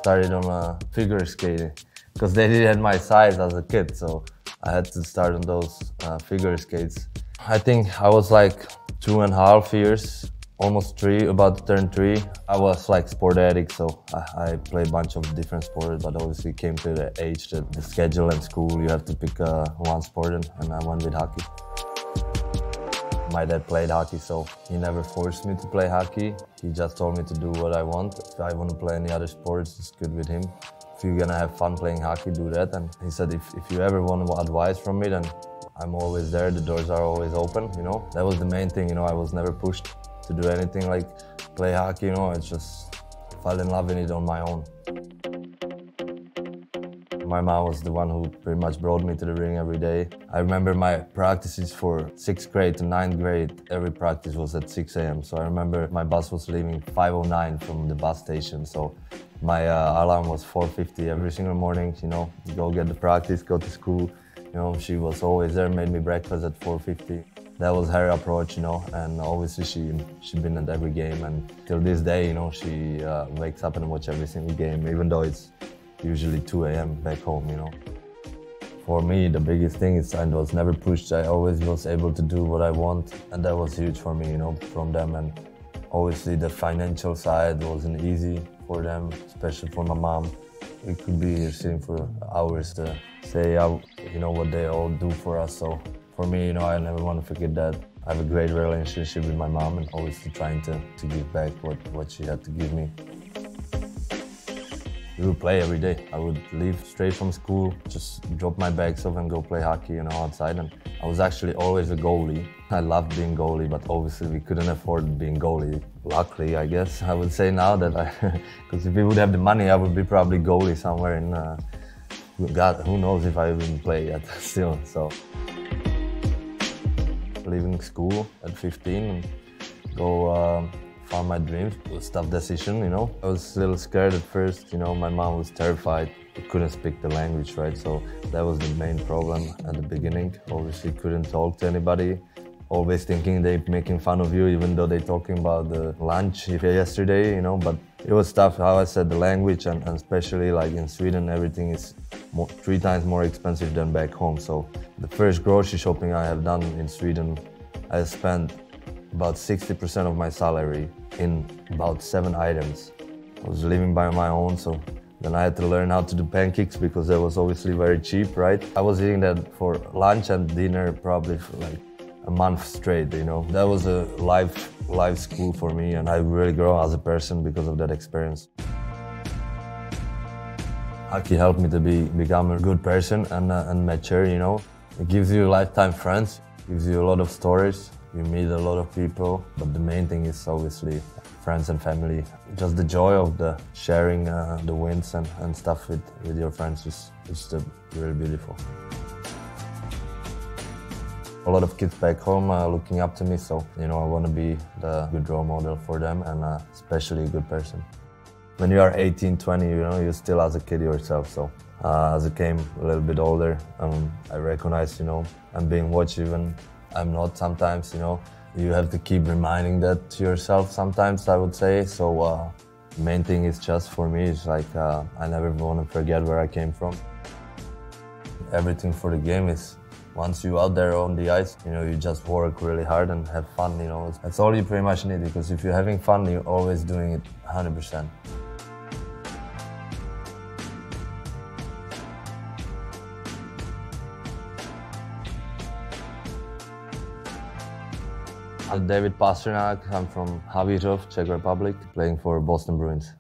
started on figure skating because they didn't have my size as a kid, so I had to start on those figure skates. I think I was like 2.5 years, almost 3, about to turn 3. I was like sport addict, so I played a bunch of different sports, but obviously came to the age that the schedule and school, you have to pick one sport, and I went with hockey. My dad played hockey, so he never forced me to play hockey. He just told me to do what I want. If I want to play any other sports, it's good with him. If you're gonna have fun playing hockey, do that. And he said, if you ever want advice from me, then I'm always there. The doors are always open, you know. That was the main thing, you know. I was never pushed to do anything like play hockey, you know. I just fell in love in it on my own. My mom was the one who pretty much brought me to the ring every day. I remember my practices for 6th grade to 9th grade. Every practice was at 6 a.m. So I remember my bus was leaving 5:09 from the bus station. So my alarm was 4:50 every single morning, you know. Go get the practice, go to school. You know, she was always there, made me breakfast at 4:50. That was her approach, you know, and obviously she'd been at every game, and till this day, you know, she wakes up and watch every single game, even though it's usually 2 a.m. back home, you know. For me, the biggest thing is I was never pushed. I always was able to do what I want, and that was huge for me, you know, from them. And obviously the financial side wasn't easy for them, especially for my mom. We could be here sitting for hours to say, you know, what they all do for us. So for me, you know, I never want to forget that. I have a great relationship with my mom, and obviously trying to give back what she had to give me. We would play every day. I would leave straight from school, just drop my bags off and go play hockey, you know, outside. And I was actually always a goalie. I loved being goalie, but obviously we couldn't afford being goalie. Luckily, I guess, I would say now that because if we would have the money, I would be probably goalie somewhere in, God, who knows if I even play yet still, so. Leaving school at 15 and go found my dreams. It was a tough decision, you know. I was a little scared at first, you know. My mom was terrified. I couldn't speak the language, right? So that was the main problem at the beginning. Obviously couldn't talk to anybody. Always thinking they're making fun of you, even though they're talking about the lunch yesterday, you know. But it was tough, how I said, the language, and especially like in Sweden, everything is 3 times more expensive than back home. So the first grocery shopping I have done in Sweden, I spent about 60% of my salary in about 7 items. I was living by my own, so then I had to learn how to do pancakes because that was obviously very cheap, right? I was eating that for lunch and dinner probably for like a month straight, you know. That was a life school for me, and I really grew as a person because of that experience. Hockey helped me to become a good person and mature, you know. It gives you lifetime friends, gives you a lot of stories. You meet a lot of people, but the main thing is obviously friends and family. Just the joy of the sharing the wins and stuff with your friends is just really beautiful. A lot of kids back home are looking up to me, so you know I want to be the good role model for them, and especially a good person. When you are 18, 20, you know, you're still as a kid yourself, so as I came a little bit older, I recognize, you know, I'm being watched even I'm not sometimes, you know. You have to keep reminding that to yourself sometimes, I would say. So the main thing is just for me, is like I never want to forget where I came from. Everything for the game is, once you're out there on the ice, you know, you just work really hard and have fun, you know. That's all you pretty much need, because if you're having fun, you're always doing it 100%. I'm Davida Pastrňáka. I'm from Havířov, Czech Republic, playing for Boston Bruins.